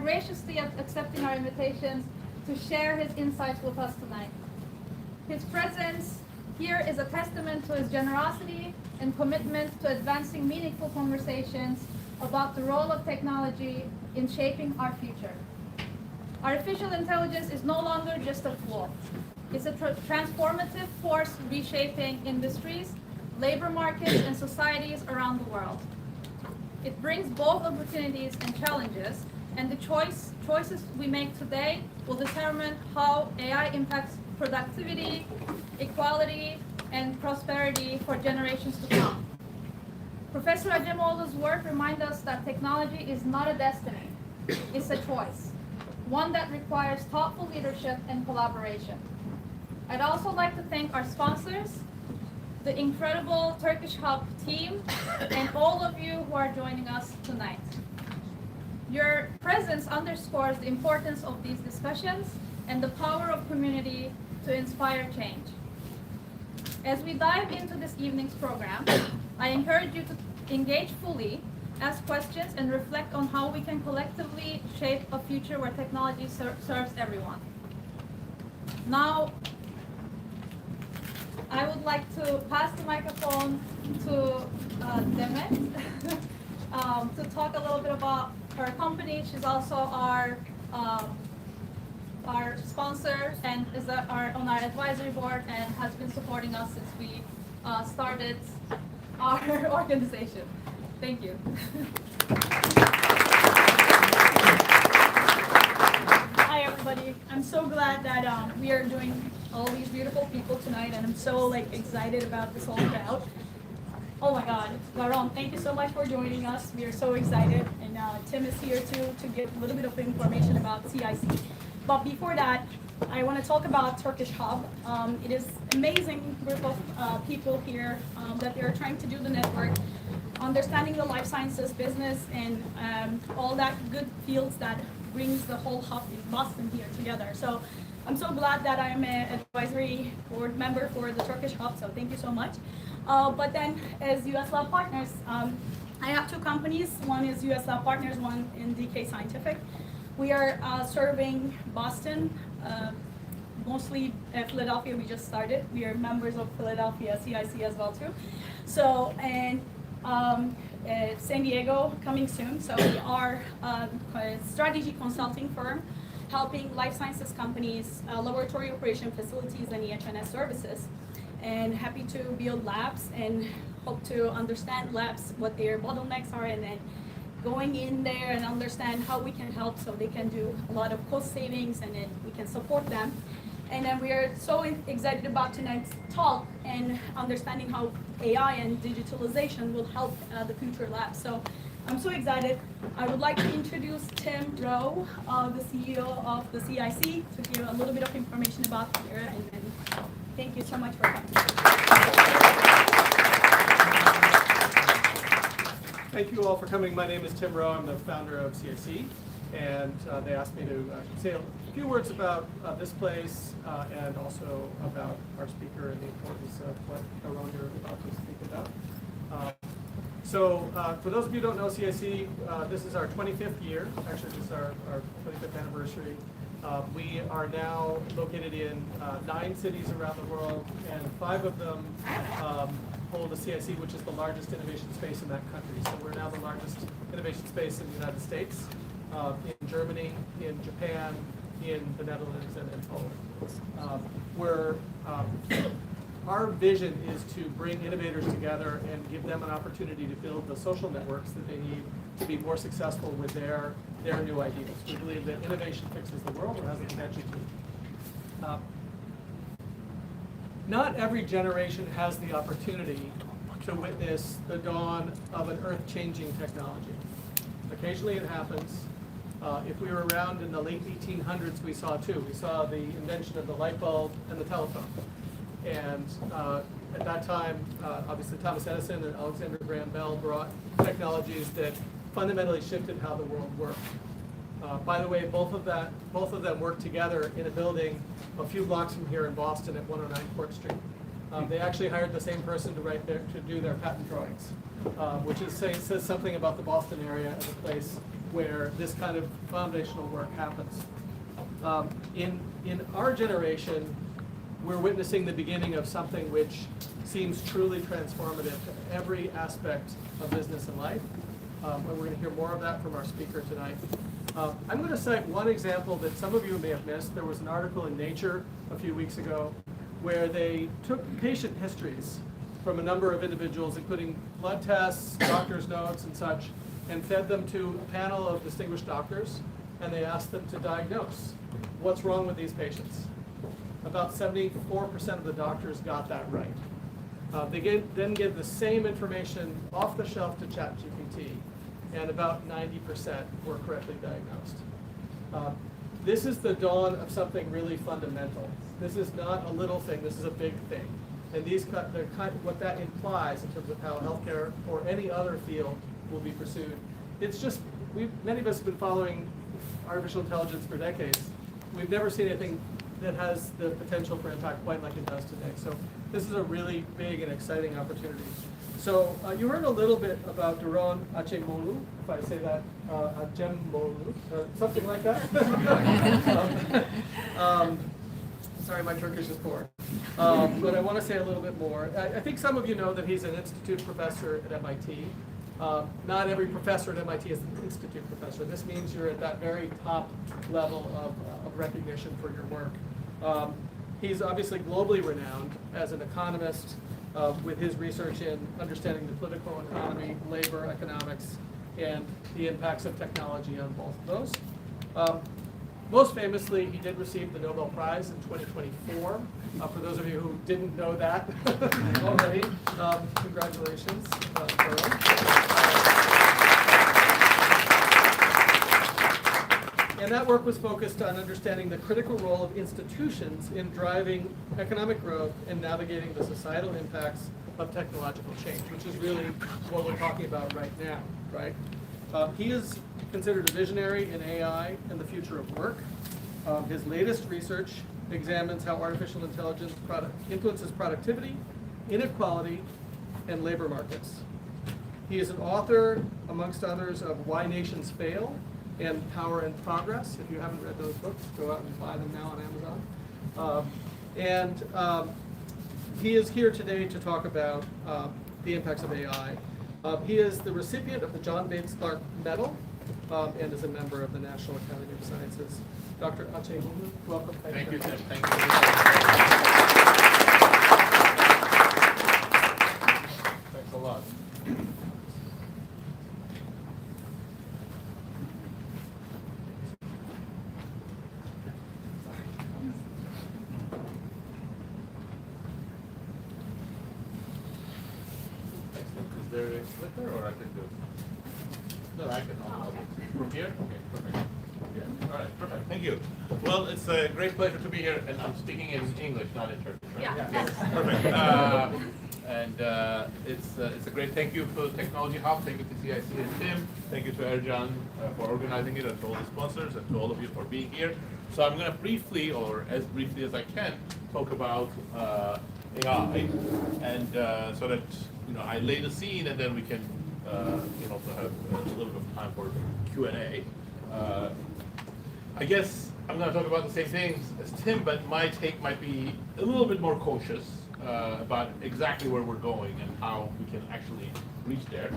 graciously accepting our invitations to share his insights with us tonight. His presence here is a testament to his generosity and commitment to advancing meaningful conversations about the role of technology in shaping our future. Artificial intelligence is no longer just a tool. It's a transformative force reshaping industries, labor markets, and societies around the world. It brings both opportunities and challenges, and the choices we make today will determine how AI impacts productivity, equality, and prosperity for generations to come. Professor Acemoglu's work reminds us that technology is not a destiny, it's a choice, one that requires thoughtful leadership and collaboration. I'd also like to thank our sponsors, the incredible Turkish Hub team, and all of you who are joining us tonight. Your presence underscores the importance of these discussions and the power of community to inspire change. As we dive into this evening's program, I encourage you to engage fully, ask questions, and reflect on how we can collectively shape a future where technology serves everyone. Now, I would like to pass the microphone to Demet to talk a little bit about her company. She's also our sponsor and is on our advisory board and has been supporting us since we started our organization. Thank you. Hi everybody. I'm so glad that we are doing all these beautiful people tonight, and I'm so excited about this whole crowd. Oh my God, Daron, thank you so much for joining us. We are so excited, and Tim is here too to give a little bit of information about CIC. But before that, I want to talk about Turkish Hub. It is an amazing group of people here that they are trying to do the network, understanding the life sciences business and all that good fields that brings the whole hub in Boston here together. So I'm so glad that I'm an advisory board member for the Turkish Hub, so thank you so much. But then as US Lab Partners, I have two companies. One is US Lab Partners, one in DK Scientific. We are serving Boston, mostly Philadelphia. We just started. We are members of Philadelphia CIC as well too. So, and San Diego coming soon. So we are a strategy consulting firm helping life sciences companies, laboratory operation facilities, and EHS services. And happy to build labs and hope to understand labs, what their bottlenecks are, and then going in there and understand how we can help so they can do a lot of cost savings, and then we can support them. And then we are so excited about tonight's talk and understanding how AI and digitalization will help the future labs. So I'm so excited. I would like to introduce Tim Rowe, the CEO of the CIC, to give a little bit of information about here. And thank you so much for coming. Thank you all for coming. My name is Tim Rowe. I'm the founder of CIC, and they asked me to say a few words about this place and also about our speaker and the importance of what Daron you're about to speak about. So for those of you who don't know CIC, this is our 25th year. Actually, this is our 25th anniversary. We are now located in 9 cities around the world, and 5 of them hold a CIC, which is the largest innovation space in that country. So we're now the largest innovation space in the United States, in Germany, in Japan, in the Netherlands, and in Poland. Our vision is to bring innovators together and give them an opportunity to build the social networks that they need to be more successful with their new ideas. We believe that innovation fixes the world, or has the potential to. Not every generation has the opportunity to witness the dawn of an earth-changing technology. Occasionally it happens. If we were around in the late 1800s, we saw two. We saw the invention of the light bulb and the telephone. And at that time, obviously Thomas Edison and Alexander Graham Bell brought technologies that fundamentally shifted how the world worked. By the way, both of them worked together in a building a few blocks from here in Boston at 109 Court Street. They actually hired the same person to do their patent drawings, which says something about the Boston area as a place where this kind of foundational work happens. In our generation, we're witnessing the beginning of something which seems truly transformative to every aspect of business and life. And we're going to hear more of that from our speaker tonight. I'm going to cite one example that some of you may have missed. There was an article in Nature a few weeks ago where they took patient histories from a number of individuals, including blood tests, doctor's notes, and such, and fed them to a panel of distinguished doctors, and they asked them to diagnose what's wrong with these patients. About 74% of the doctors got that right. They then gave the same information off the shelf to ChatGPT, and about 90% were correctly diagnosed. This is the dawn of something really fundamental. This is not a little thing, this is a big thing. And what that implies in terms of how healthcare or any other field will be pursued. It's just, many of us have been following artificial intelligence for decades. We've never seen anything that has the potential for impact quite like it does today. So this is a really big and exciting opportunity. So you heard a little bit about Daron Acemoglu, if I say that, Acemoglu, something like that. Sorry, my Turkish is poor. But I want to say a little bit more. I think some of you know that he's an institute professor at MIT. Not every professor at MIT is an institute professor. This means you're at that very top level of recognition for your work. He's obviously globally renowned as an economist with his research in understanding the political economy, labor, economics, and the impacts of technology on both of those. Most famously, he did receive the Nobel Prize in 2024. For those of you who didn't know that already, congratulations, And that work was focused on understanding the critical role of institutions in driving economic growth and navigating the societal impacts of technological change, which is really what we're talking about right now, right? He is considered a visionary in AI and the future of work. His latest research examines how artificial intelligence influences productivity, inequality, and labor markets. He is an author, amongst others, of Why Nations Fail and Power and Progress. If you haven't read those books, go out and buy them now on Amazon. He is here today to talk about the impacts of AI. He is the recipient of the John Bates Clark Medal and is a member of the National Academy of Sciences. Dr. Acemoglu, welcome. Thank you, Tim. Thank you. Thanks a lot. Is there a clicker or I can do it? No, I can. From here? Okay, perfect. Yeah. All right, perfect. Thank you. Well, it's a great pleasure to be here, and I'm speaking in English, not in Turkish, right? Yeah. Yes. Perfect. It's a great thank you for Technology Hub. Thank you to CIC and Tim. Thank you to Ercan for organizing it, and to all the sponsors, and to all of you for being here. So I'm going to briefly, or as briefly as I can, talk about AI, and so that I lay the scene, and then we can also have a little bit of time for Q&A. I guess I'm going to talk about the same things as Tim, but my take might be a little bit more cautious about exactly where we're going and how we can actually reach there.